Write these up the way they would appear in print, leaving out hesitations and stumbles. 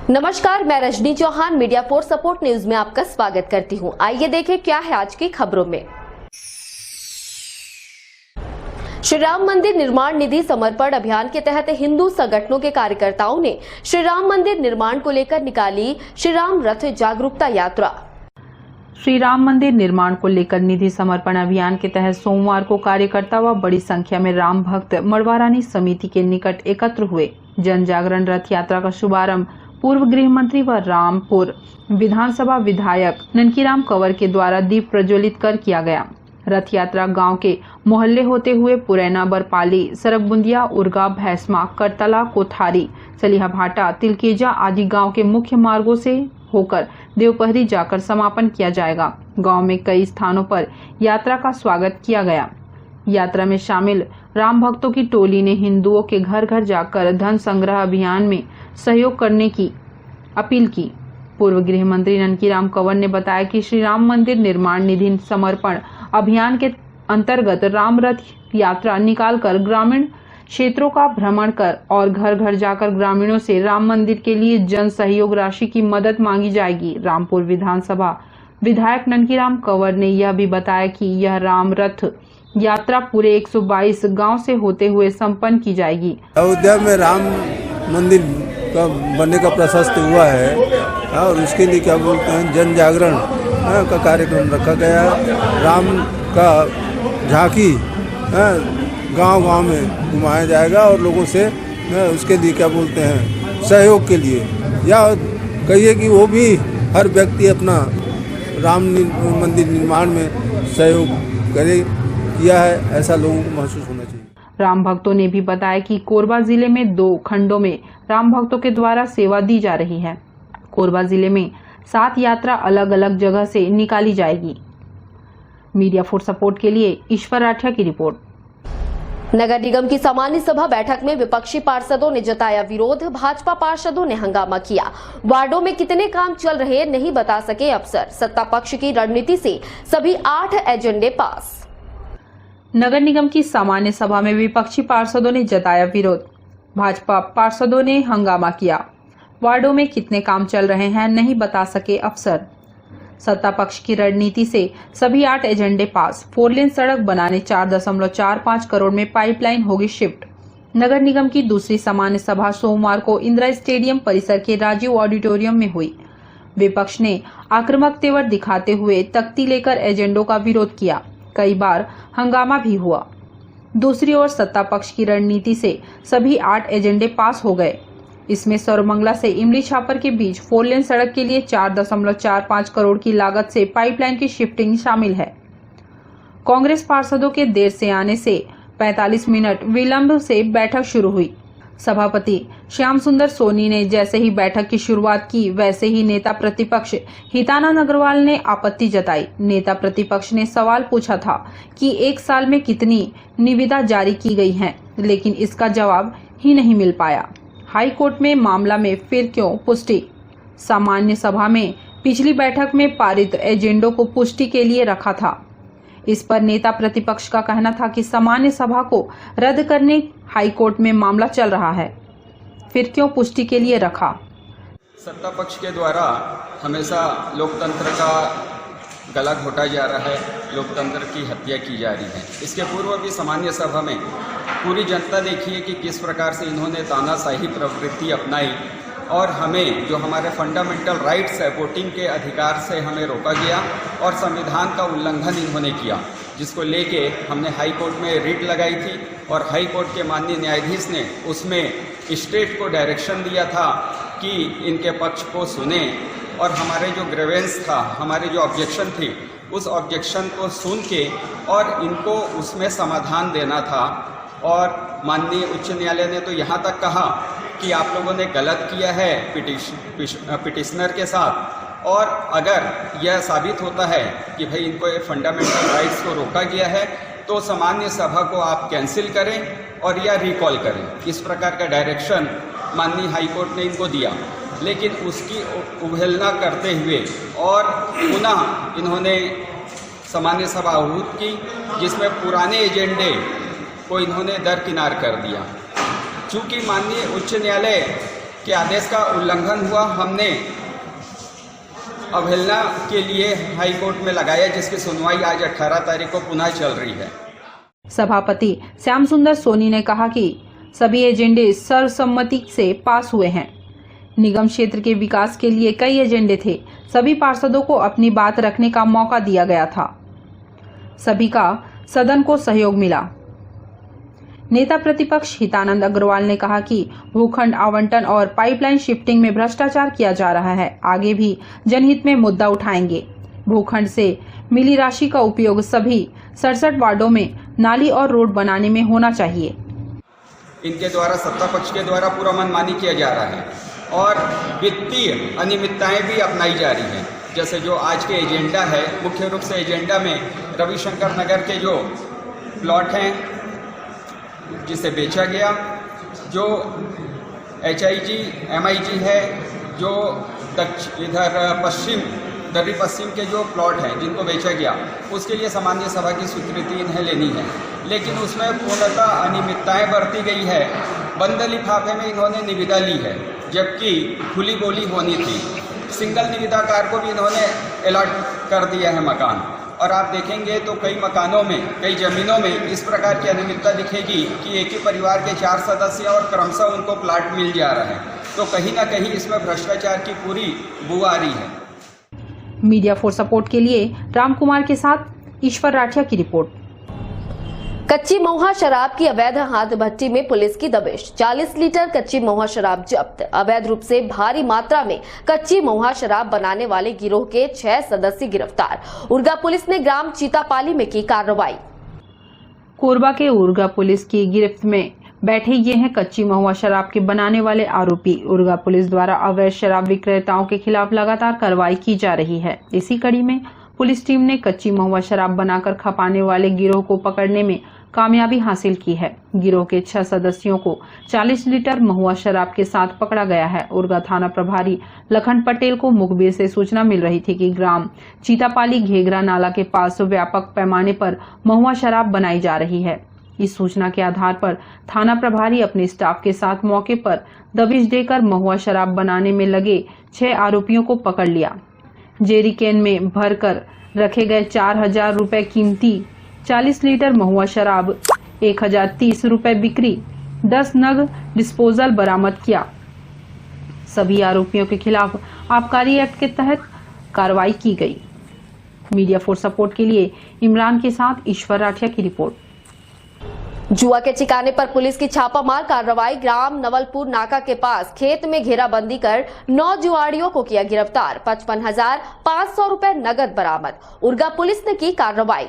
नमस्कार, मैं Rajni Chauhan media for support news में आपका स्वागत करती हूं। आइए देखें क्या है आज की खबरों में। श्री राम मंदिर निर्माण निधि समर्पण अभियान के तहत हिंदू संगठनों के कार्यकर्ताओं ने श्री राम मंदिर निर्माण को लेकर निकाली श्री राम रथ जागरूकता यात्रा। श्री राम मंदिर निर्माण को लेकर निधि समर्पण अभियान के तहत सोमवार को कार्यकर्ता व बड़ी संख्या में राम भक्त मड़वारानी समिति के निकट एकत्र हुए। जन जागरण रथ यात्रा का शुभारंभ पूर्व गृह मंत्री व रामपुर विधानसभा विधायक ननकीराम कंवर के द्वारा दीप प्रज्वलित कर किया गया। रथ यात्रा गांव के मोहल्ले होते हुए पुरैना, बरपाली, सरकबुंदिया, उर्गा, भैंसमा, करतला, कोठारी, सलिहा भाटा, तिलकेजा आदि गांव के मुख्य मार्गों से होकर देवपहरी जाकर समापन किया जाएगा। गांव में कई स्थानों पर यात्रा का स्वागत किया गया। यात्रा में शामिल राम भक्तों की टोली ने हिंदुओं के घर घर जाकर धन संग्रह अभियान में सहयोग करने की अपील की। पूर्व गृह मंत्री ननकीराम कंवर ने बताया कि श्री राम मंदिर निर्माण निधि समर्पण अभियान के अंतर्गत राम रथ यात्रा निकालकर ग्रामीण क्षेत्रों का भ्रमण कर और घर घर जाकर ग्रामीणों से राम मंदिर के लिए जन सहयोग राशि की मदद मांगी जाएगी। रामपुर विधानसभा विधायक ननकीराम कंवर ने यह भी बताया कि यह राम रथ यात्रा पूरे 122 गांव से होते हुए संपन्न की जाएगी। अयोध्या में राम मंदिर का बनने का प्रशस्त हुआ है और उसके लिए क्या बोलते हैं जन जागरण का कार्यक्रम रखा गया है। राम का झांकी गांव-गांव में घुमाया जाएगा और लोगों से उसके लिए क्या बोलते हैं सहयोग के लिए, या कहिए कि वो भी हर व्यक्ति अपना राम मंदिर निर्माण में सहयोग करे किया है, ऐसा लोगों को महसूस होना चाहिए। राम भक्तों ने भी बताया कि कोरबा जिले में 2 खंडों में राम भक्तों के द्वारा सेवा दी जा रही है। कोरबा जिले में 7 यात्रा अलग अलग जगह से निकाली जाएगी। मीडिया फॉर सपोर्ट के लिए ईश्वर राठिया की रिपोर्ट। नगर निगम की सामान्य सभा बैठक में विपक्षी पार्षदों ने जताया विरोध। भाजपा पार्षदों ने हंगामा किया। वार्डों में कितने काम चल रहे नहीं बता सके अफसर। सत्ता पक्ष की रणनीति से सभी 8 एजेंडे पास। नगर निगम की सामान्य सभा में विपक्षी पार्षदों ने जताया विरोध। भाजपा पार्षदों ने हंगामा किया। वार्डों में कितने काम चल रहे हैं नहीं बता सके अफसर। सत्ता पक्ष की रणनीति से सभी 8 एजेंडे पास। 4 लेन सड़क बनाने 4.45 करोड़ में पाइपलाइन होगी शिफ्ट। नगर निगम की दूसरी सामान्य सभा सोमवार को इंदिरा स्टेडियम परिसर के राजीव ऑडिटोरियम में हुई। विपक्ष ने आक्रामक तेवर दिखाते हुए तख्ती लेकर एजेंडों का विरोध किया। कई बार हंगामा भी हुआ। दूसरी ओर सत्ता पक्ष की रणनीति से सभी 8 एजेंडे पास हो गए। इसमें सर्वमंगला से इमली छापर के बीच 4 लेन सड़क के लिए 4.45 करोड़ की लागत से पाइपलाइन की शिफ्टिंग शामिल है। कांग्रेस पार्षदों के देर से आने से 45 मिनट विलंब से बैठक शुरू हुई। सभापति श्याम सुंदर सोनी ने जैसे ही बैठक की शुरुआत की वैसे ही नेता प्रतिपक्ष हितानंद अग्रवाल ने आपत्ति जताई। नेता प्रतिपक्ष ने सवाल पूछा था कि 1 साल में कितनी निविदा जारी की गई हैं, लेकिन इसका जवाब ही नहीं मिल पाया। हाई कोर्ट में मामला में फिर क्यों पुष्टि। सामान्य सभा में पिछली बैठक में पारित एजेंडों को पुष्टि के लिए रखा था। इस पर नेता प्रतिपक्ष का कहना था कि सामान्य सभा को रद्द करने हाई कोर्ट में मामला चल रहा है, फिर क्यों पुष्टि के लिए रखा। सत्ता पक्ष के द्वारा हमेशा लोकतंत्र का गला घोटा जा रहा है, लोकतंत्र की हत्या की जा रही है। इसके पूर्व भी सामान्य सभा में पूरी जनता देखिए कि किस प्रकार से इन्होंने तानाशाही प्रवृत्ति अपनाई और हमें जो हमारे फंडामेंटल राइट्स है, वोटिंग के अधिकार से हमें रोका गया और संविधान का उल्लंघन इन्होंने किया, जिसको लेके हमने हाई कोर्ट में रिट लगाई थी और हाई कोर्ट के माननीय न्यायाधीश ने उसमें स्टेट को डायरेक्शन दिया था कि इनके पक्ष को सुने और हमारे जो ग्रेवेंस था, हमारे जो ऑब्जेक्शन थी, उस ऑब्जेक्शन को सुन के और इनको उसमें समाधान देना था। और माननीय उच्च न्यायालय ने तो यहाँ तक कहा कि आप लोगों ने गलत किया है पिटिशनर के साथ, और अगर यह साबित होता है कि भाई इनको ये फंडामेंटल राइट्स को रोका गया है तो सामान्य सभा को आप कैंसिल करें और या रिकॉल करें। इस प्रकार का डायरेक्शन माननीय हाई कोर्ट ने इनको दिया, लेकिन उसकी अवहेलना करते हुए और पुनः इन्होंने सामान्य सभा आहूत की, जिसमें पुराने एजेंडे को इन्होंने दरकिनार कर दिया। चूँकि माननीय उच्च न्यायालय के आदेश का उल्लंघन हुआ, हमने अवहेलना के लिए हाई कोर्ट में लगाया, जिसकी सुनवाई आज 18 तारीख को पुनः चल रही है। सभापति श्याम सुंदर सोनी ने कहा कि सभी एजेंडे सर्वसम्मति से पास हुए हैं। निगम क्षेत्र के विकास के लिए कई एजेंडे थे। सभी पार्षदों को अपनी बात रखने का मौका दिया गया था। सभी का सदन को सहयोग मिला। नेता प्रतिपक्ष हितानंद अग्रवाल ने कहा कि भूखंड आवंटन और पाइपलाइन शिफ्टिंग में भ्रष्टाचार किया जा रहा है। आगे भी जनहित में मुद्दा उठाएंगे। भूखंड से मिली राशि का उपयोग सभी 67 वार्डों में नाली और रोड बनाने में होना चाहिए। इनके द्वारा सत्ता पक्ष के द्वारा पूरा मनमानी किया जा रहा है और वित्तीय अनियमितताएं भी अपनाई जा रही हैं। जैसे जो आज के एजेंडा है, मुख्य रूप से एजेंडा में रविशंकर नगर के जो प्लॉट हैं जिसे बेचा गया, जो HIG MIG है, जो इधर दर्री पश्चिम के जो प्लॉट हैं जिनको बेचा गया, उसके लिए सामान्य सभा की स्वीकृति इन्हें लेनी है, लेकिन उसमें पूर्णतः अनियमितताएं बरती गई है। बंद लिफाफे में इन्होंने निविदा ली है, जबकि खुली बोली होनी थी। सिंगल निविदाकार को भी इन्होंने अलॉट कर दिया है मकान, और आप देखेंगे तो कई मकानों में, कई ज़मीनों में इस प्रकार की अनियमितता दिखेगी कि एक ही परिवार के 4 सदस्य और क्रमशः उनको प्लाट मिल जा रहा है। तो कहीं ना कहीं इसमें भ्रष्टाचार की पूरी बू आ रही है। मीडिया फॉर सपोर्ट के लिए राम कुमार के साथ ईश्वर राठिया की रिपोर्ट। कच्ची महुआ शराब की अवैध हाथ भट्टी में पुलिस की दबिश। 40 लीटर कच्ची महुआ शराब जब्त। अवैध रूप से भारी मात्रा में कच्ची महुआ शराब बनाने वाले गिरोह के 6 सदस्य गिरफ्तार। उर्गा पुलिस ने ग्राम चीतापाली में की कार्रवाई। कोरबा के उर्गा पुलिस की गिरफ्त में बैठे ये हैं कच्ची महुआ शराब के बनाने वाले आरोपी। उर्गा पुलिस द्वारा अवैध शराब विक्रेताओं के खिलाफ लगातार कार्रवाई की जा रही है। इसी कड़ी में पुलिस टीम ने कच्ची महुआ शराब बनाकर खपाने वाले गिरोह को पकड़ने में कामयाबी हासिल की है। गिरोह के 6 सदस्यों को 40 लीटर महुआ शराब के साथ पकड़ा गया है। उर्गा थाना प्रभारी लखन पटेल को मुखबिर से सूचना मिल रही थी कि ग्राम चीतापाली घेगरा नाला के पास व्यापक पैमाने पर महुआ शराब बनाई जा रही है। इस सूचना के आधार पर थाना प्रभारी अपने स्टाफ के साथ मौके पर दबिश देकर महुआ शराब बनाने में लगे 6 आरोपियों को पकड़ लिया। जेरी कैन में भरकर रखे गए 4000 रुपए कीमती 40 लीटर महुआ शराब, 1030 रुपए बिक्री, 10 नग डिस्पोजल बरामद किया। सभी आरोपियों के खिलाफ आबकारी एक्ट के तहत कार्रवाई की गई। मीडिया फॉर सपोर्ट के लिए इमरान के साथ ईश्वर राठिया की रिपोर्ट। जुआ के ठिकाने पर पुलिस की छापामार कार्रवाई। ग्राम नवलपुर नाका के पास खेत में घेराबंदी कर 9 जुआड़ियों को किया गिरफ्तार। 55,500 रुपए नगद बरामद। उर्गा पुलिस ने की कार्रवाई।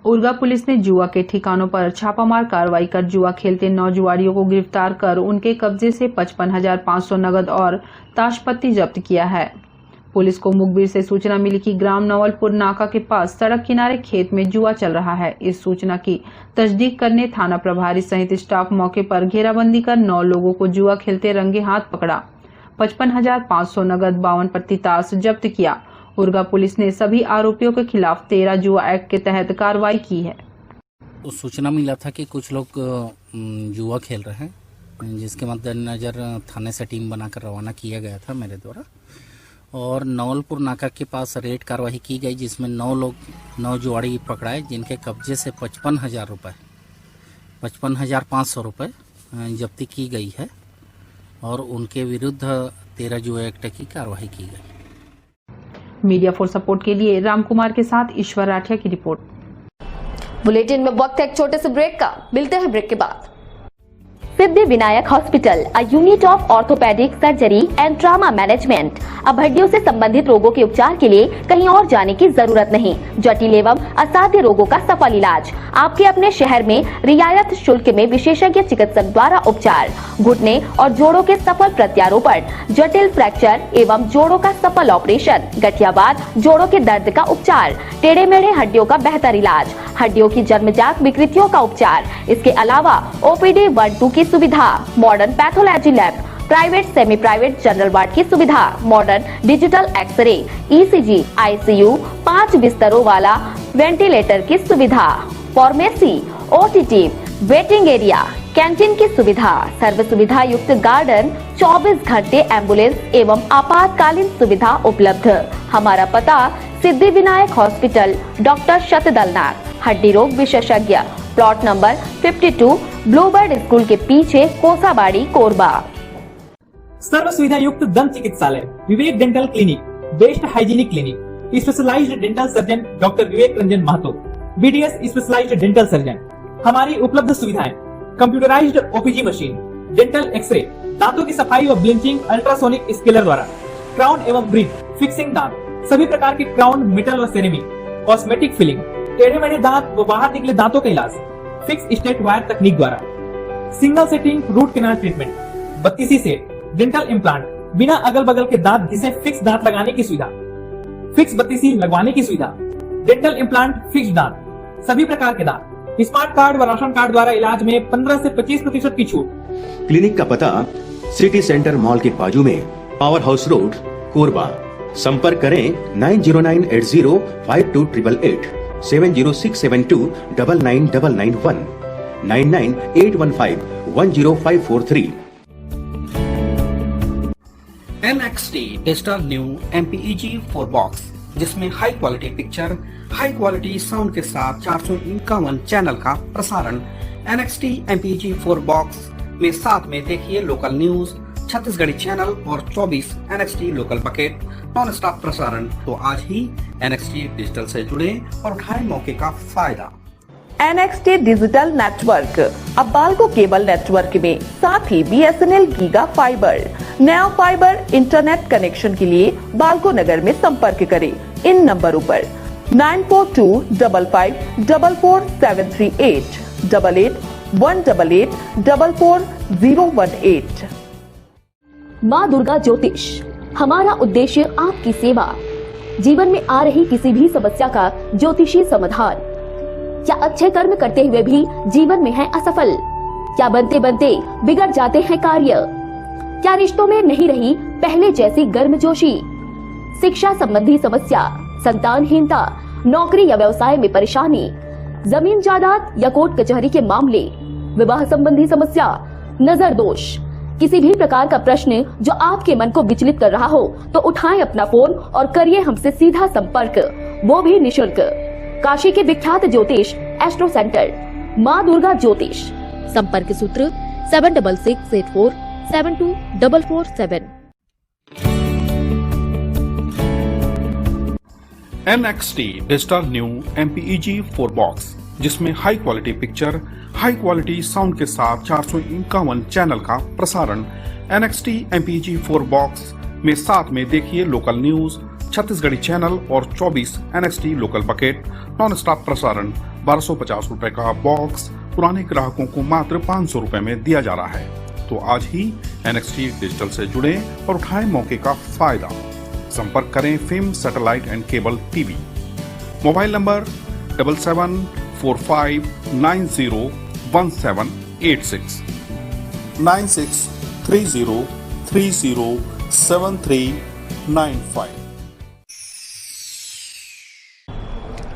उर्गा पुलिस ने जुआ के ठिकानों पर छापामार कार्रवाई कर जुआ खेलते 9 जुआड़ियों को गिरफ्तार कर उनके कब्जे से 55,500 नगद और ताशपत्ती जब्त किया है। पुलिस को मुखबिर से सूचना मिली कि ग्राम नवलपुर नाका के पास सड़क किनारे खेत में जुआ चल रहा है। इस सूचना की तस्दीक करने थाना प्रभारी सहित स्टाफ मौके पर घेराबंदी कर 9 लोगों को जुआ खेलते रंगे हाथ पकड़ा। 55,500 नगद 52 प्रति ताश जब्त किया। उर्गा पुलिस ने सभी आरोपियों के खिलाफ 13 जुआ एक्ट के तहत कार्रवाई की है। उस सूचना मिला था कि कुछ लोग जुआ खेल रहे हैं, जिसके मद्देनजर थाने से टीम बनाकर रवाना किया गया था मेरे द्वारा, और नवलपुर नाका के पास रेड कार्रवाई की गई, जिसमें 9 जुआड़ी पकड़ाए, जिनके कब्जे से 55,000 रुपये 55,500 रुपये जब्ती की गई है और उनके विरुद्ध 13 जुआ एक्ट की कार्रवाई की गई। मीडिया फॉर सपोर्ट के लिए राम कुमार के साथ ईश्वर राठिया की रिपोर्ट। बुलेटिन में वक्त है एक छोटे से ब्रेक का। मिलते हैं ब्रेक के बाद। Siddhi Vinayak hospital, a unit of orthopaedic surgery and trauma management. अब हड्डियों से संबंधित रोगों के उपचार के लिए कहीं और जाने की जरूरत नहीं। जटिल एवं असाध्य रोगों का सफल इलाज आपके अपने शहर में रियायत शुल्क में विशेषज्ञ चिकित्सक द्वारा उपचार। घुटने और जोड़ों के सफल प्रत्यारोपण, जटिल फ्रैक्चर एवं जोड़ों का सफल ऑपरेशन, गठियावाद, जोड़ों के दर्द का उपचार, टेढ़े मेढ़े हड्डियों का बेहतर इलाज, हड्डियों की जन्मजात विकृतियों का उपचार। इसके अलावा OPD 1-2 की सुविधा, modern pathology lab, private semi private general ward की सुविधा, modern digital x ray, ECG, ICU, 5 बिस्तरों वाला वेंटिलेटर की सुविधा, pharmacy, OTT, waiting area, canteen की सुविधा, सर्व सुविधा युक्त गार्डन, 24 घंटे एम्बुलेंस एवं आपातकालीन सुविधा उपलब्ध। हमारा पता सिद्धि विनायक हॉस्पिटल, डॉक्टर शतदलनाथ, हड्डी रोग विशेषज्ञ, प्लॉट नंबर 52, ब्लूबर्ड स्कूल के पीछे, कोसाबाड़ी, कोरबा। सर्व सुविधा युक्त दंत चिकित्सालय, Vivek dental clinic, best hygienic clinic, specialised dental surgeon doctor Vivek Ranjan Mahato, BDS specialised dental surgeon. हमारी उपलब्ध सुविधाएं: computerised OPG machine, dental X ray, दांतों की सफाई व ब्लीचिंग अल्ट्रासोनिक स्केलर द्वारा, क्राउन एवं ब्रिज, फिक्सिंग दांत, सभी प्रकार के क्राउन, मेटल व सेरेमिक, कॉस्मेटिक फिलिंग, टेढ़े मेढ़े दांत व बाहर निकले दांतों का इलाज फिक्स स्टेट वायर तकनीक द्वारा, single setting root canal treatment, 32 set, dental implant, बिना अगल बगल के दांत जिसे फिक्स दांत लगाने की सुविधा, फिक्स 32 लगवाने की सुविधा, डेंटल इम्प्लांट, फिक्स दांत, सभी प्रकार के दांत, स्मार्ट कार्ड व राशन कार्ड द्वारा इलाज में 15 से 25% की छूट। क्लिनिक का पता सिटी सेंटर मॉल के बाजू में, पावर हाउस रोड, कोरबा। संपर्क करें 9098052888, 7067299991, 9981510543। NXT digital new MPEG 4 box, जिसमें high quality picture, high quality sound के साथ 451 चैनल का प्रसारण। NXT MPEG 4 बॉक्स में साथ में देखिए लोकल न्यूज, छत्तीसगढ़ी चैनल और 24 NXT local bucket non stop प्रसारण। तो आज ही NXT डिजिटल से जुड़े और उठाएं मौके का फायदा। NXT डिजिटल नेटवर्क अब बाल्को केबल नेटवर्क में, साथ ही BSNL गीगा फाइबर, नया फाइबर इंटरनेट कनेक्शन के लिए बाल्को नगर में संपर्क करें इन नंबरों पर 9425544738, 8818844018। माँ दुर्गा ज्योतिष, हमारा उद्देश्य आपकी सेवा। जीवन में आ रही किसी भी समस्या का ज्योतिषी समाधान। क्या अच्छे कर्म करते हुए भी जीवन में है असफल? क्या बनते बनते बिगड़ जाते हैं कार्य? क्या रिश्तों में नहीं रही पहले जैसी गर्मजोशी? शिक्षा संबंधी समस्या, संतानहीनता, नौकरी या व्यवसाय में परेशानी, जमीन जायदाद या कोर्ट कचहरी के मामले, विवाह संबंधी समस्या, नजर दोष, किसी भी प्रकार का प्रश्न जो आपके मन को विचलित कर रहा हो तो उठाएं अपना फोन और करिए हमसे सीधा संपर्क, वो भी निशुल्क। काशी के विख्यात ज्योतिष एस्ट्रो सेंटर, माँ दुर्गा ज्योतिष। संपर्क सूत्र 7668472447। NXT digital new MPEG 4 box, जिसमें high quality picture, high quality sound के साथ 451 चैनल का प्रसारण। NXT MPEG 4 बॉक्स में साथ में देखिए लोकल न्यूज, छत्तीसगढ़ी चैनल और 24 NXT local bucket non stop प्रसारण। 1250 रुपए का बॉक्स पुराने ग्राहकों को मात्र 500 रुपए में दिया जा रहा है। तो आज ही NXT डिजिटल से जुड़े और उठाएं मौके का फायदा। संपर्क करें fame satellite and cable TV. Mobile number 7745901786, 9630307395।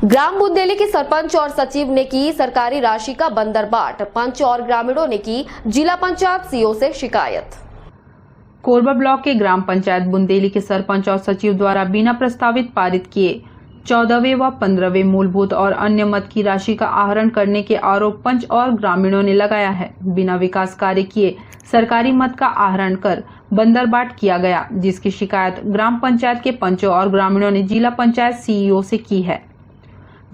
ग्राम बुंदेली के सरपंच और सचिव ने की सरकारी राशि का बंदरबाट। पंच और ग्रामीणों ने की जिला पंचायत सीओ से शिकायत। कोरबा ब्लॉक के ग्राम पंचायत बुंदेली के सरपंच और सचिव द्वारा बिना प्रस्तावित पारित किए 14वें व 15वें मूलभूत और अन्य मद की राशि का आहरण करने के आरोप पंच और ग्रामीणों ने लगाया है। बिना विकास कार्य किए सरकारी मद का आहरण कर बंदरबाट किया गया, जिसकी शिकायत ग्राम पंचायत के पंचों और ग्रामीणों ने जिला पंचायत सीईओ से की है।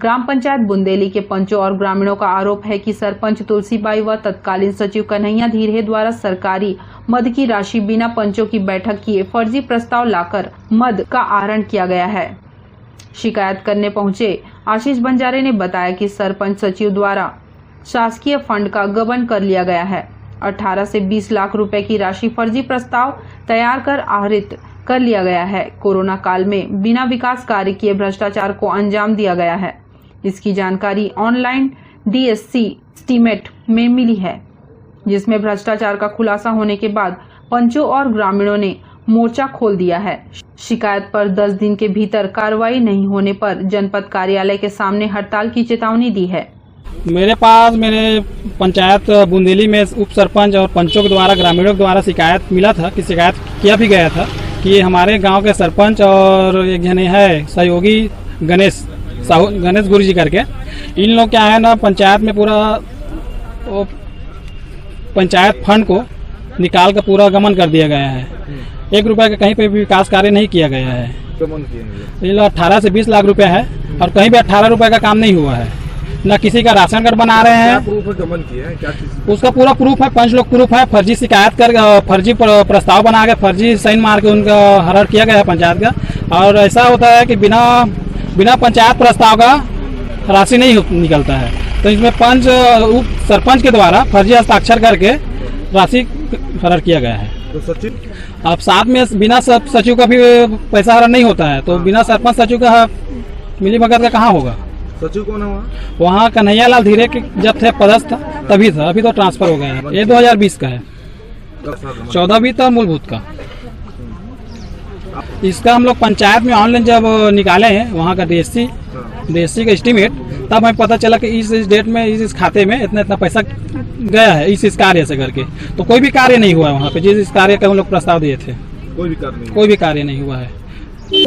ग्राम पंचायत बुंदेली के पंचों और ग्रामीणों का आरोप है कि सरपंच तुलसीबाई व तत्कालीन सचिव कन्हैया धीरे द्वारा सरकारी मद की राशि बिना पंचों की बैठक किए फर्जी प्रस्ताव लाकर मद का आहरण किया गया है। शिकायत करने पहुंचे आशीष बंजारे ने बताया कि सरपंच सचिव द्वारा शासकीय फंड का गबन कर लिया गया है। 18 से 20 लाख रुपए की राशि फर्जी प्रस्ताव तैयार कर आहरित कर लिया गया है। कोरोना काल में बिना विकास कार्य किए भ्रष्टाचार को अंजाम दिया गया है। इसकी जानकारी ऑनलाइन DSC एस्टीमेट में मिली है, जिसमें भ्रष्टाचार का खुलासा होने के बाद पंचों और ग्रामीणों ने मोर्चा खोल दिया है। शिकायत पर 10 दिन के भीतर कार्रवाई नहीं होने पर जनपद कार्यालय के सामने हड़ताल की चेतावनी दी है। मेरे पास मेरे पंचायत बुंदेली में उप सरपंच और पंचों के द्वारा ग्रामीणों के द्वारा शिकायत मिला था कि शिकायत किया भी गया था कि हमारे गांव के सरपंच और एक जने है सहयोगी गणेश गुरुजी करके, इन लोग क्या है ना पंचायत में पूरा पंचायत फंड को निकाल कर पूरा गमन कर दिया गया है। 1 रुपए का कहीं पे भी विकास कार्य नहीं किया गया है। इन लोग 18 से 20 लाख रुपया है और कहीं भी 18 रुपए का काम नहीं हुआ है। न किसी का राशन कार्ड बना रहे हैं। गमन किया है क्या चीज़? उसका पूरा प्रूफ है, 5 लोग प्रूफ है। फर्जी शिकायत कर फर्जी प्रस्ताव बना के फर्जी साइन मार के उनका हरण किया गया है पंचायत का। और ऐसा होता है कि बिना पंचायत प्रस्ताव का राशि नहीं निकलता है। तो इसमें पंच उप सरपंच के द्वारा फर्जी हस्ताक्षर करके राशि हरण किया गया है। तो सचिव अब साथ में बिना सचिव का भी पैसा हरण नहीं होता है, तो बिना सरपंच सचिव का मिली भगत का कहाँ होगा? सचिव कौन है वहाँ कन्हैया लाल धीरे के जब थे पदस्थ तभी था, अभी तो ट्रांसफर हो गया है। ये 2020 का है, 14 भी था मूलभूत का। इसका हम लोग पंचायत में ऑनलाइन जब निकाले हैं वहाँ का DSC का एस्टीमेट, तब हमें पता चला कि इस डेट में इस खाते में इतना पैसा गया है इस कार्य से करके। तो कोई भी कार्य नहीं हुआ है वहाँ पे जिस कार्य का हम लोग प्रस्ताव दिए थे, कोई भी कार्य नहीं हुआ है।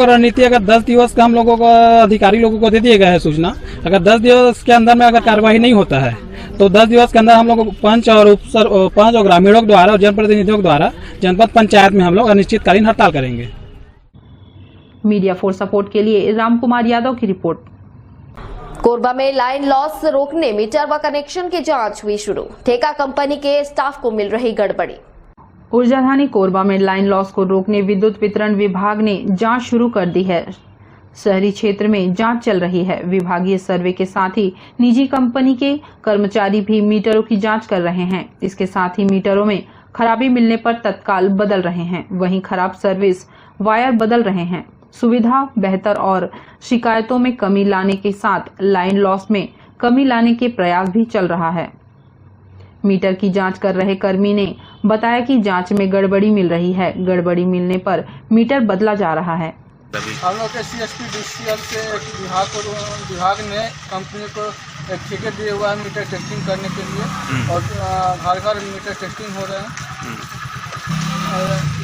रणनीति अगर 10 दिवस का हम लोगों को अधिकारी लोगों को दे दिया गया है सूचना, अगर 10 दिवस के अंदर में अगर कार्यवाही नहीं होता है तो 10 दिवस के अंदर हम लोग पंच और ग्रामीणों के द्वारा और जनप्रतिनिधियों के द्वारा जनपद पंचायत में हम लोग अनिश्चितकालीन हड़ताल करेंगे। मीडिया फॉर सपोर्ट के लिए राम कुमार यादव की रिपोर्ट। कोरबा में लाइन लॉस रोकने मीटर व कनेक्शन की जांच हुई शुरू, ठेका कंपनी के स्टाफ को मिल रही गड़बड़ी। ऊर्जाधानी कोरबा में लाइन लॉस को रोकने विद्युत वितरण विभाग ने जांच शुरू कर दी है। शहरी क्षेत्र में जांच चल रही है। विभागीय सर्वे के साथ ही निजी कंपनी के कर्मचारी भी मीटरों की जांच कर रहे हैं। इसके साथ ही मीटरों में खराबी मिलने पर तत्काल बदल रहे हैं, वहीं खराब सर्विस वायर बदल रहे हैं। सुविधा बेहतर और शिकायतों में कमी लाने के साथ लाइन लॉस में कमी लाने के प्रयास भी चल रहा है। मीटर की जांच कर रहे कर्मी ने बताया कि जांच में गड़बड़ी मिल रही है। गड़बड़ी मिलने पर मीटर बदला जा रहा है। हम लोग के CSP DCL के विभाग ने कंपनी को एक ठेके दिए हुआ है मीटर टेस्टिंग करने के लिए, और घर घर मीटर टेस्टिंग हो रहे हैं।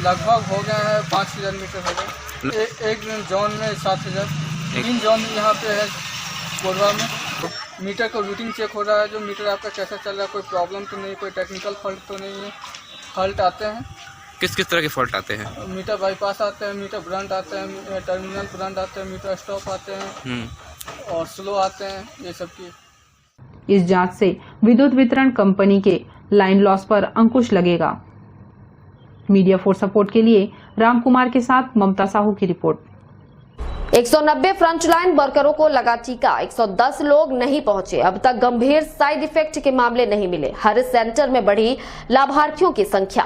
लगभग हो गए हैं 5000 मीटर हो गए। एक जोन में 7000, 3 जोन यहाँ पे है कोरबा में। मीटर का रूटिंग चेक हो रहा है, जो मीटर आपका कैसा चल रहा है, कोई प्रॉब्लम तो नहीं, कोई टेक्निकल फॉल्ट तो नहीं है। फॉल्ट आते हैं, किस किस तरह के फॉल्ट आते हैं? मीटर बाईपास आते हैं, मीटर ब्रंट आते हैं, टर्मिनल ब्रंट आते हैं, मीटर स्टॉप आते हैं और स्लो आते हैं, ये सब की। इस जांच से विद्युत वितरण कंपनी के लाइन लॉस पर अंकुश लगेगा। मीडिया फॉर सपोर्ट के लिए राम कुमार के साथ ममता साहू की रिपोर्ट। 190 फ्रंटलाइन वर्करों को लगा टीका, 110 लोग नहीं पहुंचे। अब तक गंभीर साइड इफेक्ट के मामले नहीं मिले। हर सेंटर में बढ़ी लाभार्थियों की संख्या।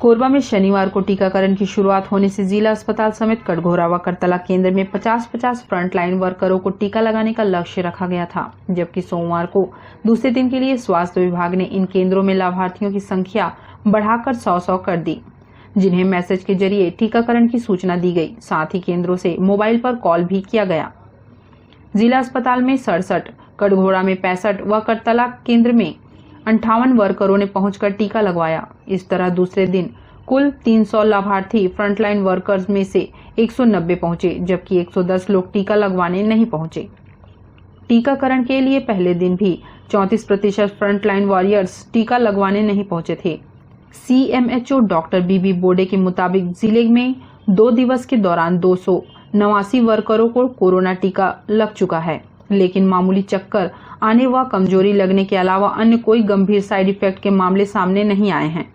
कोरबा में शनिवार को टीकाकरण की शुरुआत होने से जिला अस्पताल समेत कटघोरा व करतला केंद्र में 50-50 फ्रंटलाइन वर्करों को टीका लगाने का लक्ष्य रखा गया था, जबकि सोमवार को दूसरे दिन के लिए स्वास्थ्य विभाग ने इन केंद्रों में लाभार्थियों की संख्या बढ़ाकर 100 कर दी, जिन्हें मैसेज के जरिए टीकाकरण की सूचना दी गई। साथ ही केंद्रों से मोबाइल पर कॉल भी किया गया। जिला अस्पताल में 67, कटघोरा में 65 व करतला केंद्र में 58 वर्करों ने पहुंचकर टीका लगवाया। इस तरह दूसरे दिन कुल 300 लाभार्थी फ्रंटलाइन वर्कर्स में से 190 पहुंचे, जबकि 110 लोग टीका लगवाने नहीं पहुंचे। टीकाकरण के लिए पहले दिन भी 34% फ्रंटलाइन वॉरियर्स टीका लगवाने नहीं पहुंचे थे। CMHO डॉक्टर बीबी बोडे के मुताबिक जिले में 2 दिवस के दौरान 289 वर्करों को कोरोना टीका लग चुका है, लेकिन मामूली चक्कर आने व कमजोरी लगने के अलावा अन्य कोई गंभीर साइड इफेक्ट के मामले सामने नहीं आए हैं।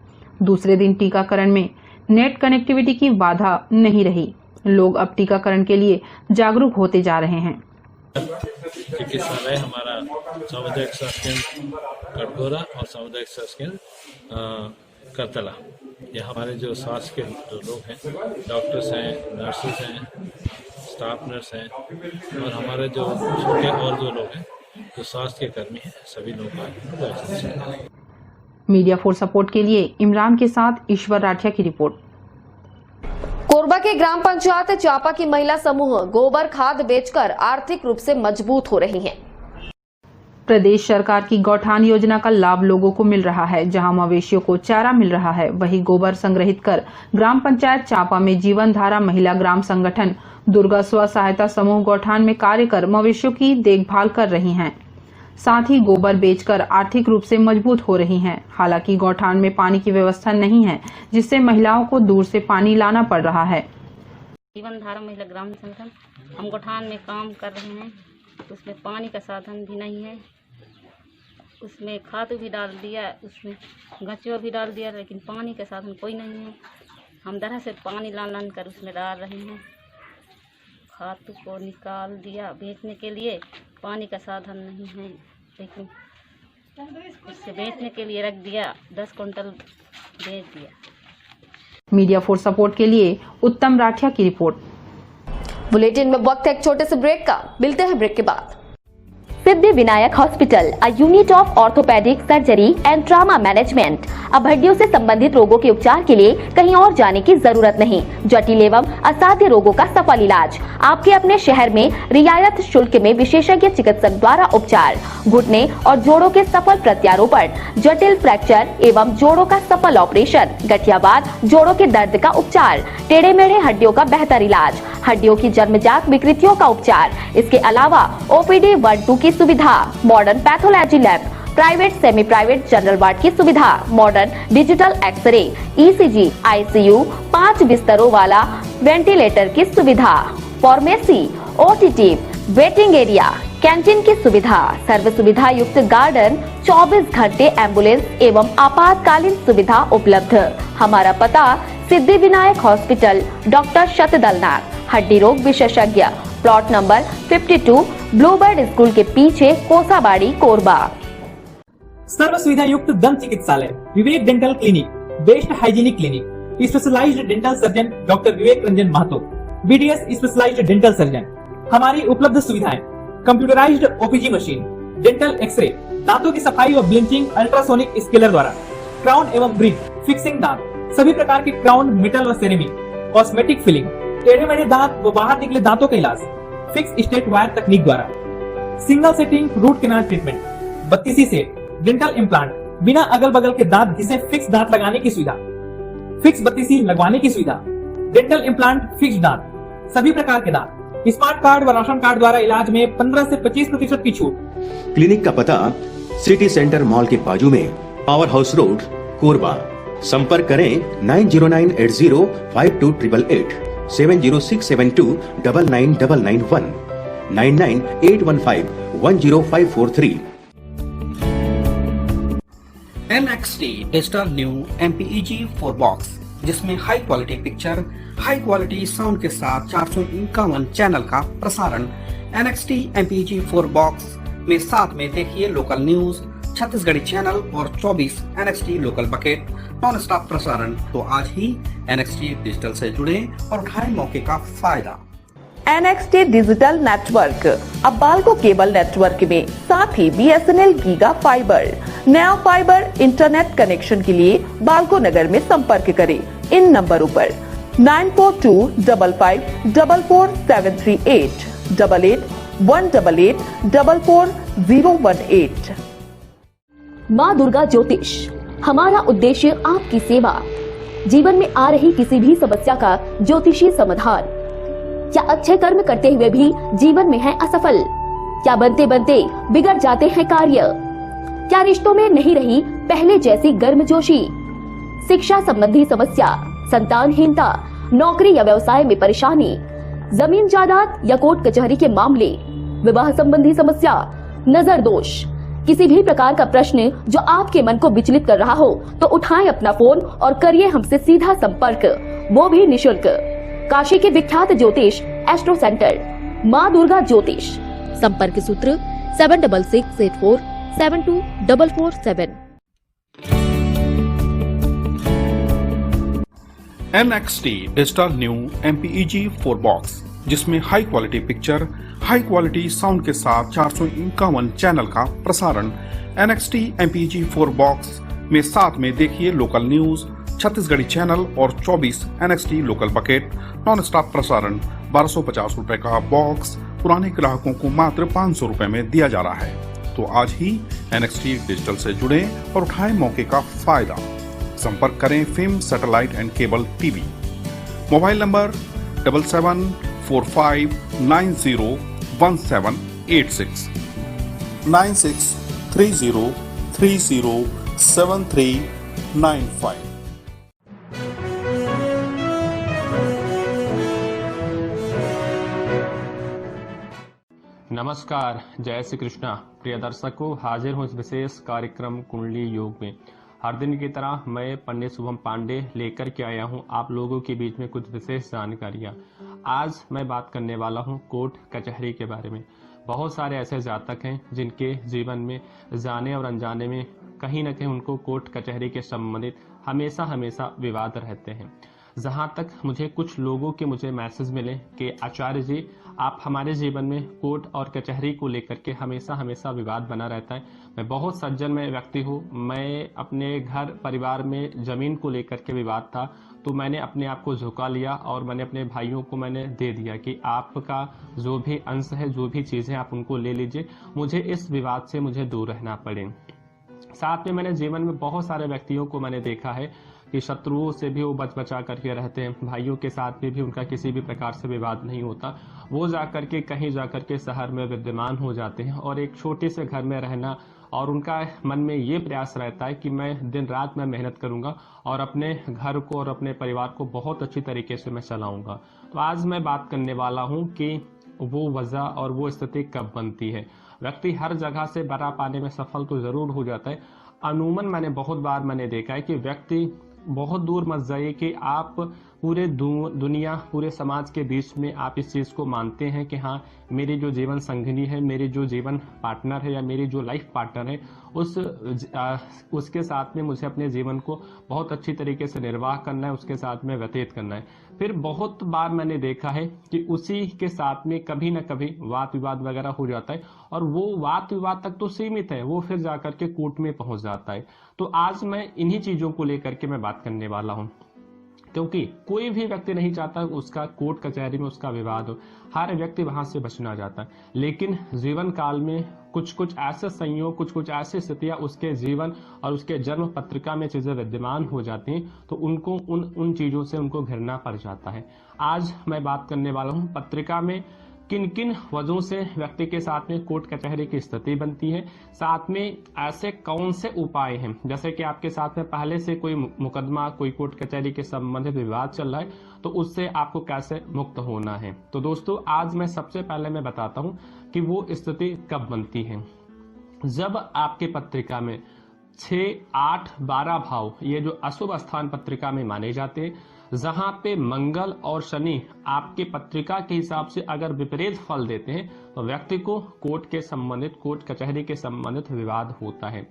दूसरे दिन टीकाकरण में नेट कनेक्टिविटी की बाधा नहीं रही। लोग अब टीकाकरण के लिए जागरूक होते जा रहे हैं। चिकित्सालय हमारा सामुदायिक स्वास्थ्य केंद्र कटघोरा और सामुदायिक स्वास्थ्य केंद्र करतला, ये हमारे जो स्वास्थ्य के जो लोग हैं, डॉक्टर्स हैं, नर्सेस हैं, स्टाफ नर्स हैं, और हमारे जो छोटे और जो लोग हैं जो स्वास्थ्य के कर्मी हैं, सभी लोग। मीडिया फॉर सपोर्ट के लिए इमरान के साथ ईश्वर राठिया की रिपोर्ट। कोरबा के ग्राम पंचायत चापा की महिला समूह गोबर खाद बेचकर आर्थिक रूप से मजबूत हो रही हैं। प्रदेश सरकार की गौठान योजना का लाभ लोगों को मिल रहा है। जहां मवेशियों को चारा मिल रहा है, वहीं गोबर संग्रहित कर ग्राम पंचायत चांपा में जीवन धारा महिला ग्राम संगठन दुर्गा स्व सहायता समूह गौठान में कार्य कर मवेशियों की देखभाल कर रही हैं। साथ ही गोबर बेचकर आर्थिक रूप से मजबूत हो रही हैं। हालांकि गौठान में पानी की व्यवस्था नहीं है, जिससे महिलाओं को दूर से पानी लाना पड़ रहा है। जीवन धारा महिला ग्राम संगठन हम गौठान में काम कर रहे हैं, उसमें पानी का साधन भी नहीं है। उसमें खाद भी डाल दिया, उसमें गचुआ भी डाल दिया, लेकिन पानी का साधन कोई नहीं है। हम तरह से पानी लान कर उसमें डाल रहे हैं। खाद को निकाल दिया बेचने के लिए, पानी का साधन नहीं है, लेकिन उससे बेचने के लिए रख दिया, 10 कुंटल बेच दिया। मीडिया फॉर सपोर्ट के लिए उत्तम राठिया की रिपोर्ट। बुलेटिन में वक्त है एक छोटे से ब्रेक का, मिलते हैं ब्रेक के बाद। Siddhi Vinayak hospital, a unit of orthopaedic surgery and trauma management. अब हड्डियों से संबंधित रोगों के उपचार के लिए कहीं और जाने की जरूरत नहीं। जटिल एवं असाध्य रोगों का सफल इलाज आपके अपने शहर में रियायत शुल्क में विशेषज्ञ चिकित्सक द्वारा उपचार। घुटने और जोड़ों के सफल प्रत्यारोपण, जटिल फ्रैक्चर एवं जोड़ों का सफल ऑपरेशन, गठियावाद, जोड़ों के दर्द का उपचार, टेढ़े मेढ़े हड्डियों का बेहतर इलाज, हड्डियों की जन्मजात विकृतियों का उपचार। इसके अलावा OPD 1-2 की सुविधा, modern pathology lab, private semi private general ward की सुविधा, modern digital x ray, ECG, ICU, 5 बिस्तरों वाला वेंटिलेटर की सुविधा, pharmacy, OTT, waiting area, canteen की सुविधा, सर्व सुविधा युक्त गार्डन, 24 घंटे एम्बुलेंस एवं आपातकालीन सुविधा उपलब्ध। हमारा पता सिद्धि विनायक हॉस्पिटल, डॉक्टर शतदलनाथ, हड्डी रोग विशेषज्ञ, प्लॉट नंबर 52, ब्लूबर्ड स्कूल के पीछे, कोसाबाड़ी, कोरबा। सर्व सुविधा युक्त दंत चिकित्सालय, Vivek dental clinic, best hygienic clinic, specialised dental surgeon doctor Vivek Ranjan Mahato, BDS specialised dental surgeon. हमारी उपलब्ध सुविधाएं: computerised OPG machine, dental X ray, दांतों की सफाई और ब्लीचिंग अल्ट्रासोनिक स्केलर द्वारा, क्राउन एवं ब्रिज, फिक्सिंग दांत, सभी प्रकार के क्राउन, मेटल और सेरेमिक, कॉस्मेटिक फिलिंग, टेढ़े मेढ़े दांत व बाहर निकले दांतों का इलाज फिक्स स्टेट वायर तकनीक द्वारा, single setting root canal treatment, 32 set, dental implant, बिना अगल बगल के दांत घिसे फिक्स दांत लगाने की सुविधा, फिक्स 32 लगवाने की सुविधा, डेंटल इम्प्लांट, फिक्स दांत, सभी प्रकार के दांत, स्मार्ट कार्ड व राशन कार्ड द्वारा इलाज में 15 से 25% की छूट। क्लिनिक का पता सिटी सेंटर मॉल के बाजू में, पावर हाउस रोड, कोरबा। संपर्क करें 9098052888, 7067299991, 9981510543। NXT digital new MPEG 4 box, जिसमें high quality picture, high quality sound के साथ 451 चैनल का प्रसारण। NXT MPEG 4 बॉक्स में साथ में देखिए लोकल न्यूज, छत्तीसगढ़ी चैनल और 24 NXT local bucket non stop प्रसारण। तो आज ही NXT डिजिटल से जुड़े और उठाएं मौके का फायदा। NXT डिजिटल नेटवर्क, अब बाल्को केबल नेटवर्क में साथ ही BSNL गीगा फाइबर। नया फाइबर इंटरनेट कनेक्शन के लिए बाल्को नगर में संपर्क करें इन नंबरों पर 9425544738, 8818844018। माँ दुर्गा ज्योतिष, हमारा उद्देश्य आपकी सेवा। जीवन में आ रही किसी भी समस्या का ज्योतिषी समाधान। क्या अच्छे कर्म करते हुए भी जीवन में है असफल? क्या बनते बनते बिगड़ जाते हैं कार्य? क्या रिश्तों में नहीं रही पहले जैसी गर्मजोशी? शिक्षा संबंधी समस्या, संतानहीनता, नौकरी या व्यवसाय में परेशानी, जमीन जायदाद या कोर्ट कचहरी के मामले, विवाह संबंधी समस्या, नजर दोष, किसी भी प्रकार का प्रश्न जो आपके मन को विचलित कर रहा हो, तो उठाएं अपना फोन और करिए हमसे सीधा संपर्क, वो भी निशुल्क। काशी के विख्यात ज्योतिष एस्ट्रो सेंटर, माँ दुर्गा ज्योतिष। संपर्क सूत्र 7668472447। NXT digital new MPEG 4 box, जिसमें high quality picture, high quality sound के साथ 451 चैनल का प्रसारण। NXT MPEG 4 बॉक्स में साथ में देखिए लोकल न्यूज, छत्तीसगढ़ी चैनल और 24 NXT local bucket non stop प्रसारण। 1250 रुपए का बॉक्स पुराने ग्राहकों को मात्र 500 रुपए में दिया जा रहा है। तो आज ही NXT डिजिटल से जुड़ें और उठाएं मौके का फायदा। संपर्क करें film satellite and cable TV. Mobile number 7745901786 9630307395। नमस्कार, जय श्री कृष्णा। प्रिय दर्शकों, हाजिर हूँ इस विशेष कार्यक्रम कुंडली योग में। हर दिन की तरह मैं पंडित शुभम पांडे लेकर के आया हूँ आप लोगों के बीच में कुछ विशेष जानकारियाँ। आज मैं बात करने वाला हूँ कोर्ट कचहरी के बारे में। बहुत सारे ऐसे जातक हैं जिनके जीवन में जाने और अनजाने में कहीं न कहीं उनको कोर्ट कचहरी के संबंधित हमेशा विवाद रहते हैं। जहाँ तक मुझे कुछ लोगों के मैसेज मिले कि आचार्य जी, आप हमारे जीवन में कोर्ट और कचहरी को लेकर के हमेशा विवाद बना रहता है। मैं बहुत सज्जन में व्यक्ति हूँ। मैं अपने घर परिवार में जमीन को लेकर के विवाद था, तो मैंने अपने आप को झुका लिया और मैंने अपने भाइयों को मैंने दे दिया कि आपका जो भी अंश है, जो भी चीज़ें आप उनको ले लीजिए, मुझे इस विवाद से मुझे दूर रहना पड़े। साथ में मैंने जीवन में बहुत सारे व्यक्तियों को मैंने देखा है कि शत्रुओं से भी वो बचा करके रहते हैं। भाइयों के साथ भी उनका किसी भी प्रकार से विवाद नहीं होता। वो जाकर के कहीं जाकर के शहर में विद्यमान हो जाते हैं और एक छोटे से घर में रहना, और उनका मन में ये प्रयास रहता है कि मैं दिन रात में मेहनत करूंगा और अपने घर को और अपने परिवार को बहुत अच्छी तरीके से मैं चलाऊंगा। तो आज मैं बात करने वाला हूँ कि वो वजह और वो स्थिति कब बनती है। व्यक्ति हर जगह से बड़ा पाने में सफल तो जरूर हो जाता है। अमूमन मैंने बहुत बार देखा है कि व्यक्ति बहुत दूर मत जाइए कि आप पूरे दुनिया, पूरे समाज के बीच में आप इस चीज़ को मानते हैं कि हाँ, मेरी जो जीवन संगिनी है, मेरी जो जीवन पार्टनर है या मेरी जो लाइफ पार्टनर है, उसके साथ में मुझे अपने जीवन को बहुत अच्छी तरीके से निर्वाह करना है, उसके साथ में व्यतीत करना है। फिर बहुत बार मैंने देखा है कि उसी के साथ में कभी न कभी वाद विवाद वगैरह हो जाता है और वो वाद विवाद तक तो सीमित है, वो फिर जाकर के कोर्ट में पहुंच जाता है। तो आज मैं इन्हीं चीज़ों को लेकर के मैं बात करने वाला हूँ, क्योंकि कोई भी व्यक्ति नहीं चाहता उसका कोर्ट कचहरी में उसका विवाद हो। हर व्यक्ति वहां से बचना चाहता है, लेकिन जीवन काल में कुछ ऐसे संयोग, कुछ ऐसी स्थितियां उसके जीवन और उसके जन्म पत्रिका में चीजें विद्यमान हो जाती हैं, तो उनको उन चीजों से उनको घिरना पड़ जाता है। आज मैं बात करने वाला हूँ पत्रिका में किन किन वजहों से व्यक्ति के साथ में कोर्ट कचहरी की स्थिति बनती है, साथ में ऐसे कौन से उपाय हैं। जैसे कि आपके साथ में पहले से कोई मुकदमा, कोई कोर्ट कचहरी के संबंधित विवाद चल रहा है, तो उससे आपको कैसे मुक्त होना है। तो दोस्तों, आज मैं सबसे पहले मैं बताता हूं कि वो स्थिति कब बनती है। जब आपके पत्रिका में 6, 8, 12 भाव, ये जो अशुभ स्थान पत्रिका में माने जाते हैं, जहां पे मंगल और शनि आपके पत्रिका के हिसाब से अगर विपरीत फल देते हैं, तो व्यक्ति को कोर्ट के संबंधित, कोर्ट कचहरी के संबंधित विवाद होता है।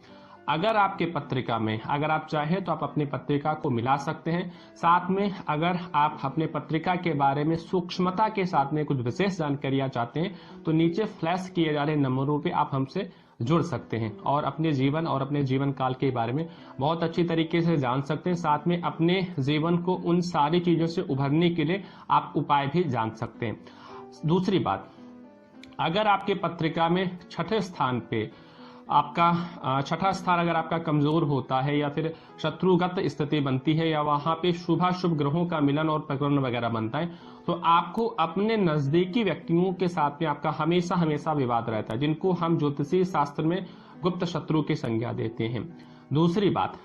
अगर आपके पत्रिका में, अगर आप चाहें तो आप अपनी पत्रिका को मिला सकते हैं। साथ में अगर आप अपने पत्रिका के बारे में सूक्ष्मता के साथ में कुछ विशेष जानकारियां चाहते हैं, तो नीचे फ्लैश किए जा रहे नंबरों पे आप हमसे जुड़ सकते हैं और अपने जीवन और अपने जीवन काल के बारे में बहुत अच्छी तरीके से जान सकते हैं। साथ में अपने जीवन को उन सारी चीजों से उभरने के लिए आप उपाय भी जान सकते हैं। दूसरी बात, अगर आपके पत्रिका में छठे स्थान पे आपका छठा स्थान अगर आपका कमजोर होता है या फिर शत्रुगत स्थिति बनती है या वहां पे शुभ ग्रहों का मिलन और प्रकरण वगैरह बनता है, तो आपको अपने नजदीकी व्यक्तियों के साथ में आपका हमेशा विवाद रहता है, जिनको हम ज्योतिषीय शास्त्र में गुप्त शत्रु की संज्ञा देते हैं। दूसरी बात,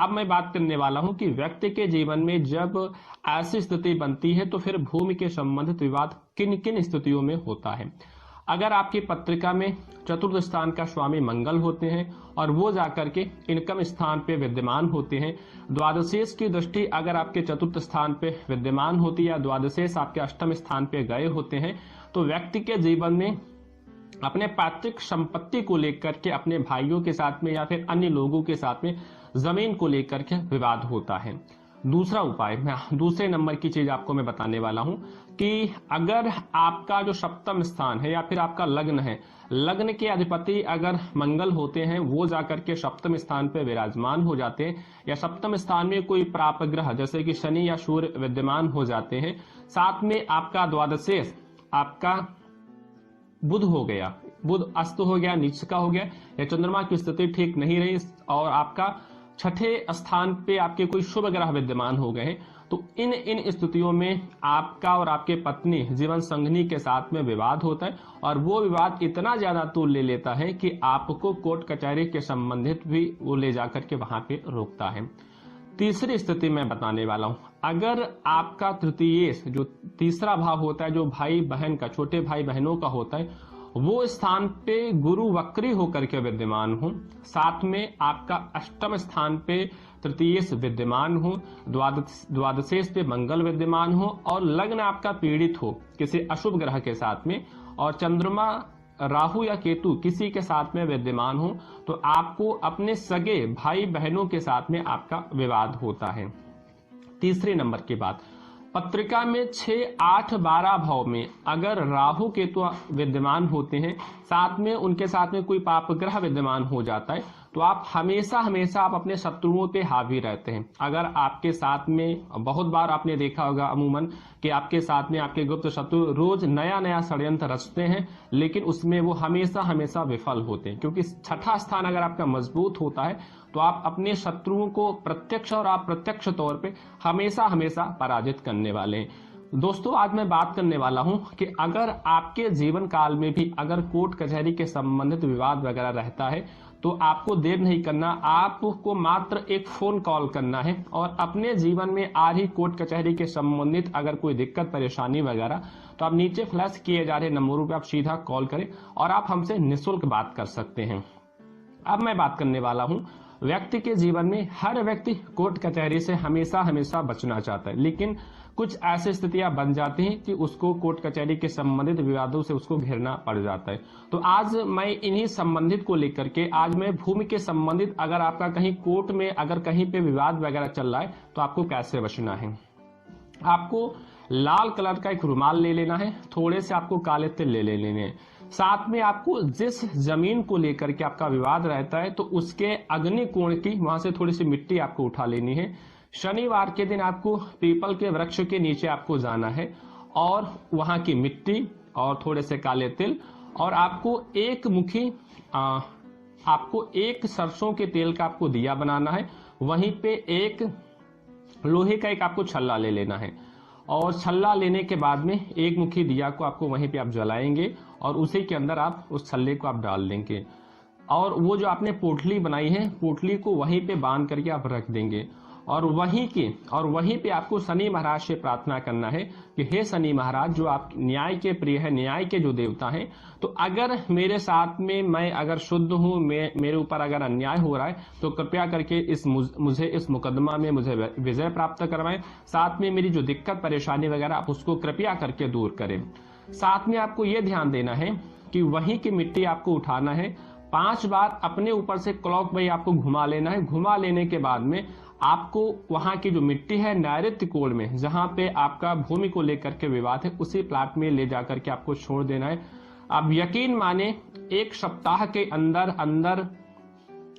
अब मैं बात करने वाला हूं कि व्यक्ति के जीवन में जब ऐसी स्थिति बनती है, तो फिर भूमि के संबंधित विवाद किन किन स्थितियों में होता है। अगर आपकी पत्रिका में चतुर्थ स्थान का स्वामी मंगल होते हैं और वो जाकर के इनकम स्थान पे विद्यमान होते हैं, द्वादशेश की दृष्टि अगर आपके चतुर्थ स्थान पे विद्यमान होती है या द्वादशेश आपके अष्टम स्थान पे गए होते हैं, तो व्यक्ति के जीवन में अपने पैतृक संपत्ति को लेकर के अपने भाइयों के साथ में या फिर अन्य लोगों के साथ में जमीन को लेकर के विवाद होता है। दूसरा उपाय, मैं दूसरे नंबर की चीज आपको मैं बताने वाला हूं कि अगर आपका जो सप्तम स्थान है या फिर आपका लग्न है, लग्न के अधिपति अगर मंगल होते हैं, वो जाकर के सप्तम स्थान पे विराजमान हो जाते हैं, या सप्तम स्थान में कोई प्राप ग्रह जैसे कि शनि या सूर्य विद्यमान हो जाते हैं, साथ में आपका द्वादशेश आपका बुध हो गया, बुध अस्त हो गया, नीच का हो गया, या चंद्रमा की स्थिति ठीक नहीं रही और आपका छठे स्थान पे आपके कोई शुभ ग्रह विद्यमान हो गए, तो इन स्थितियों में आपका और आपके पत्नी जीवन संगनी के साथ में विवाद होता है और वो विवाद इतना ज्यादा तूल ले लेता है कि आपको कोर्ट कचहरी के संबंधित भी वो ले जाकर के वहां पे रोकता है। तीसरी स्थिति मैं बताने वाला हूं, अगर आपका तृतीय जो तीसरा भाव होता है, जो भाई बहन का, छोटे भाई बहनों का होता है, वो स्थान पे गुरु वक्री होकर के विद्यमान हो, साथ में आपका अष्टम स्थान पे तृतीय विद्यमान हो, द्वादशेश पे मंगल विद्यमान हो और लग्न आपका पीड़ित हो किसी अशुभ ग्रह के साथ में, और चंद्रमा, राहु या केतु किसी के साथ में विद्यमान हो, तो आपको अपने सगे भाई बहनों के साथ में आपका विवाद होता है। तीसरे नंबर की बात, पत्रिका में 6, 8, 12 भाव में अगर राहु केतु विद्यमान होते हैं, साथ में उनके साथ में कोई पाप ग्रह विद्यमान हो जाता है, तो आप हमेशा आप अपने शत्रुओं पे हावी रहते हैं। अगर आपके साथ में, बहुत बार आपने देखा होगा अमूमन कि आपके साथ में आपके गुप्त शत्रु रोज नया षड्यंत्र रचते हैं, लेकिन उसमें वो हमेशा विफल होते हैं, क्योंकि छठा स्थान अगर आपका मजबूत होता है तो आप अपने शत्रुओं को प्रत्यक्ष और अप्रत्यक्ष तौर पे हमेशा पराजित करने वाले हैं। दोस्तों, आज मैं बात करने वाला हूं कि अगर आपके जीवन काल में भी अगर कोर्ट कचहरी के संबंधित विवाद वगैरह रहता है, तो आपको देर नहीं करना, आपको मात्र एक फोन कॉल करना है और अपने जीवन में आ रही कोर्ट कचहरी के संबंधित अगर कोई दिक्कत परेशानी वगैरह, तो आप नीचे फ्लैश किए जा रहे नंबरों पे आप सीधा कॉल करें और आप हमसे निःशुल्क बात कर सकते हैं। अब मैं बात करने वाला हूं, व्यक्ति के जीवन में हर व्यक्ति कोर्ट कचहरी से हमेशा बचना चाहता है, लेकिन कुछ ऐसी स्थितियां बन जाती हैं कि उसको कोर्ट कचहरी के संबंधित विवादों से उसको घेरना पड़ जाता है। तो आज मैं इन्हीं संबंधित को लेकर के, आज मैं भूमि के संबंधित अगर आपका कहीं कोर्ट में अगर कहीं पे विवाद वगैरह चल रहा है, तो आपको कैसे बचना है। आपको लाल कलर का एक रुमाल ले लेना है, थोड़े से आपको काले तिल ले लेने हैं, साथ में आपको जिस जमीन को लेकर के आपका विवाद रहता है, तो उसके अग्नि कोण की वहां से थोड़ी सी मिट्टी आपको उठा लेनी है। शनिवार के दिन आपको पीपल के वृक्ष के नीचे आपको जाना है और वहां की मिट्टी और थोड़े से काले तिल, और आपको एक सरसों के तेल का आपको दिया बनाना है। वहीं पे एक लोहे का एक आपको छल्ला ले लेना है और छल्ला लेने के बाद में एक मुखी दिया को आपको वहीं पे आप जलाएंगे और उसी के अंदर आप उस छल्ले को आप डाल देंगे और वो जो आपने पोटली बनाई है, पोटली को वहीं पे बांध करके आप रख देंगे और वहीं पे आपको शनि महाराज से प्रार्थना करना है कि हे शनि महाराज, जो आप न्याय के प्रिय है, न्याय के जो देवता हैं, तो अगर मेरे साथ में मैं अगर शुद्ध हूं, मेरे ऊपर अगर अन्याय हो रहा है, तो कृपया करके मुझे इस मुकदमा में मुझे विजय प्राप्त करवाएं। साथ में मेरी जो दिक्कत परेशानी वगैरह आप उसको कृपया करके दूर करें। साथ में आपको ये ध्यान देना है कि वहीं की मिट्टी आपको उठाना है, 5 बार अपने ऊपर से क्लॉकवाइज आपको घुमा लेना है। घुमा लेने के बाद में आपको वहां की जो मिट्टी है नैऋत्य कोण में, जहां पे आपका भूमि को लेकर के विवाद है, उसी प्लाट में ले जाकर के आपको छोड़ देना है। अब यकीन माने 1 सप्ताह के अंदर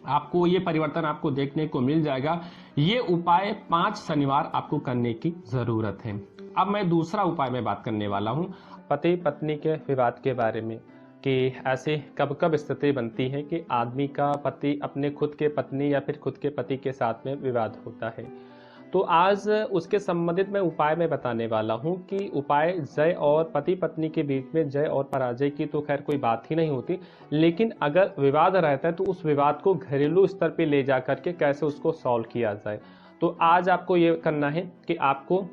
आपको ये परिवर्तन आपको देखने को मिल जाएगा। ये उपाय 5 शनिवार आपको करने की जरूरत है। अब मैं दूसरा उपाय में बात करने वाला हूं, पति पत्नी के विवाद के बारे में, कि ऐसे कब स्थिति बनती है कि आदमी का पति अपने खुद के पत्नी या फिर खुद के पति के साथ में विवाद होता है। तो आज उसके संबंधित मैं उपाय में बताने वाला हूं कि उपाय जय और पति पत्नी के बीच में जय और पराजय की तो खैर कोई बात ही नहीं होती, लेकिन अगर विवाद रहता है तो उस विवाद को घरेलू स्तर पे ले जा करके कैसे उसको सॉल्व किया जाए। तो आज आपको ये करना है कि आपको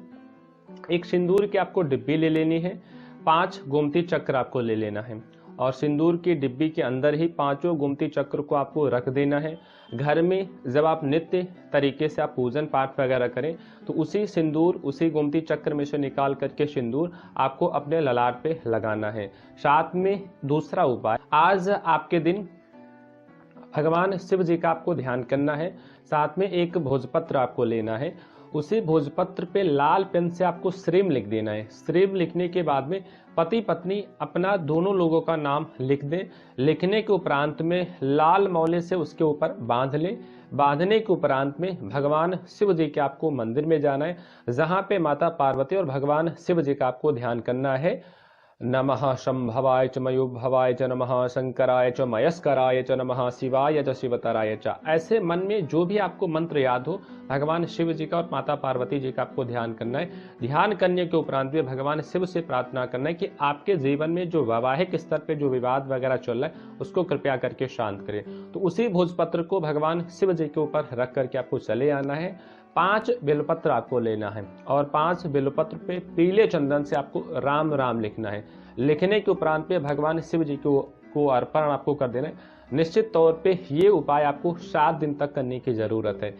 एक सिंदूर की आपको डिब्बी ले लेनी है, 5 गोमती चक्र आपको ले लेना है और सिंदूर की डिब्बी के अंदर ही 5 गोमती चक्र को आपको रख देना है। घर में जब आप नित्य तरीके से आप पूजन पाठ वगैरह करें, तो उसी सिंदूर, उसी गोमती चक्र में से निकाल करके सिंदूर आपको अपने ललाट पे लगाना है। साथ में दूसरा उपाय, आज आपके दिन भगवान शिव जी का आपको ध्यान करना है। साथ में एक भोजपत्र आपको लेना है, उसी भोजपत्र पे लाल पेन से आपको श्रीम लिख देना है। श्रीम लिखने के बाद में पति पत्नी अपना दोनों लोगों का नाम लिख दें। लिखने के उपरांत में लाल मौले से उसके ऊपर बांध लें। बांधने के उपरांत में भगवान शिव जी के आपको मंदिर में जाना है, जहां पे माता पार्वती और भगवान शिव जी का आपको ध्यान करना है। नमः शंभवाय च मयुभवाय च नमः शंकराय च मयस्कराय च नमः शिवाय च शिवतराय च। ऐसे मन में जो भी आपको मंत्र याद हो भगवान शिव जी का और माता पार्वती जी का आपको ध्यान करना है। ध्यान करने के उपरांत भी भगवान शिव से प्रार्थना करना है कि आपके जीवन में जो वैवाहिक स्तर पे जो विवाद वगैरह चल रहा है उसको कृपया करके शांत करें। तो उसी भोजपत्र को भगवान शिव जी के ऊपर रख करके आपको चले आना है। 5 बिल्वपत्र आपको लेना है और 5 बिल्वपत्र पे पीले चंदन से आपको राम राम लिखना है। लिखने के उपरांत पे भगवान शिव जी को अर्पण आपको कर देना है। निश्चित तौर पे ये उपाय आपको 7 दिन तक करने की जरूरत है।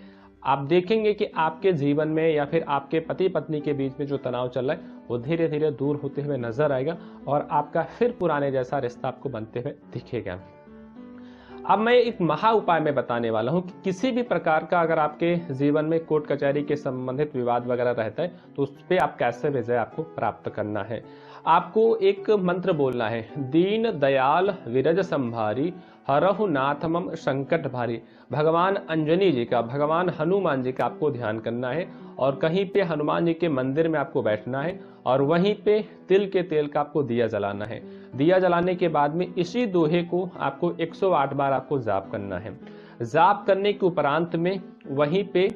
आप देखेंगे कि आपके जीवन में या फिर आपके पति पत्नी के बीच में जो तनाव चल रहा है वो धीरे धीरे दूर होते हुए नजर आएगा और आपका फिर पुराने जैसा रिश्ता आपको बनते हुए दिखेगा। अब मैं एक महा उपाय में बताने वाला हूं कि किसी भी प्रकार का अगर आपके जीवन में कोर्ट कचहरी के संबंधित विवाद वगैरह रहता है तो उस पर आप कैसे विजय आपको प्राप्त करना है। आपको एक मंत्र बोलना है, दीन दयाल विरज संभारी हरहु नाथ मम संकट भारी। भगवान अंजनी जी का, भगवान हनुमान जी का आपको ध्यान करना है और कहीं पे हनुमान जी के मंदिर में आपको बैठना है और वहीं पे तिल के तेल का आपको दिया जलाना है। दिया जलाने के बाद में इसी दोहे को आपको 108 बार आपको जाप करना है। जाप करने के उपरांत में वहीं पे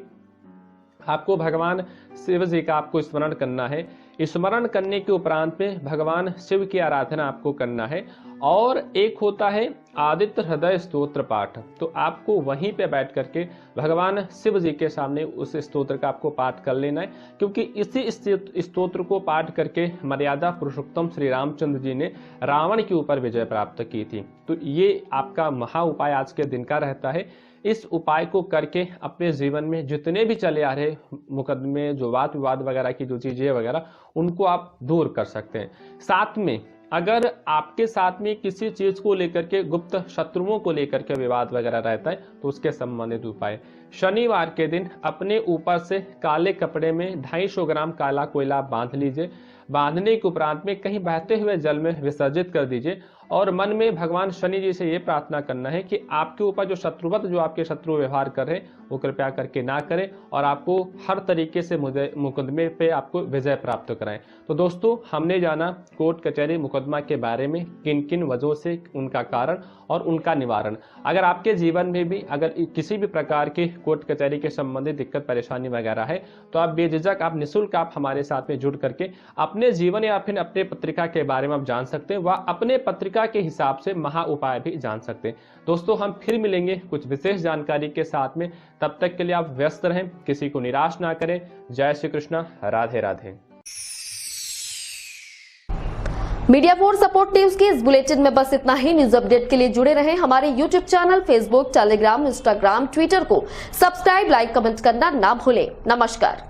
आपको भगवान शिव जी का आपको स्मरण करना है। स्मरण करने के उपरांत में भगवान शिव की आराधना आपको करना है। और एक होता है आदित्य हृदय स्तोत्र पाठ, तो आपको वहीं पे बैठ करके भगवान शिव जी के सामने उस स्तोत्र का आपको पाठ कर लेना है, क्योंकि इसी स्तोत्र को पाठ करके मर्यादा पुरुषोत्तम श्री रामचंद्र जी ने रावण के ऊपर विजय प्राप्त की थी। तो ये आपका महा उपाय आज के दिन का रहता है। इस उपाय को करके अपने जीवन में जितने भी चले आ रहे मुकदमे, जो वाद विवाद वगैरह की जो चीजें वगैरह, उनको आप दूर कर सकते हैं। साथ में अगर आपके साथ में किसी चीज को लेकर के, गुप्त शत्रुओं को लेकर के विवाद वगैरह रहता है तो उसके संबंधित उपाय, शनिवार के दिन अपने ऊपर से काले कपड़े में 250 ग्राम काला कोयला बांध लीजिए। बांधने के उपरांत में कहीं बहते हुए जल में विसर्जित कर दीजिए और मन में भगवान शनि जी से ये प्रार्थना करना है कि आपके ऊपर जो शत्रुवत जो आपके शत्रु व्यवहार कर रहे हैं वो कृपया करके ना करें और आपको हर तरीके से मुकदमे पे आपको विजय प्राप्त कराएं। तो दोस्तों, हमने जाना कोर्ट कचहरी मुकदमा के बारे में, किन किन वजहों से, उनका कारण और उनका निवारण। अगर आपके जीवन में भी अगर किसी भी प्रकार के कोर्ट कचहरी के संबंधित दिक्कत परेशानी वगैरह है तो आप बेझिझक, आप निःशुल्क आप हमारे साथ में जुड़ करके अपने जीवन या फिर अपने पत्रिका के बारे में आप जान सकते हैं, व अपने पत्रिका के हिसाब से महा उपाय भी जान सकते हैं। दोस्तों, हम फिर मिलेंगे कुछ विशेष जानकारी के साथ में। तब तक के लिए आप व्यस्त रहें, किसी को निराश ना करें। जय Shri Krishna, Radhe Radhe. Media 4 support news के इस बुलेटिन में बस इतना ही। न्यूज अपडेट के लिए जुड़े रहें हमारे YouTube channel, Facebook, Telegram, Instagram, Twitter को सब्सक्राइब, लाइक, कमेंट करना ना भूलें। नमस्कार।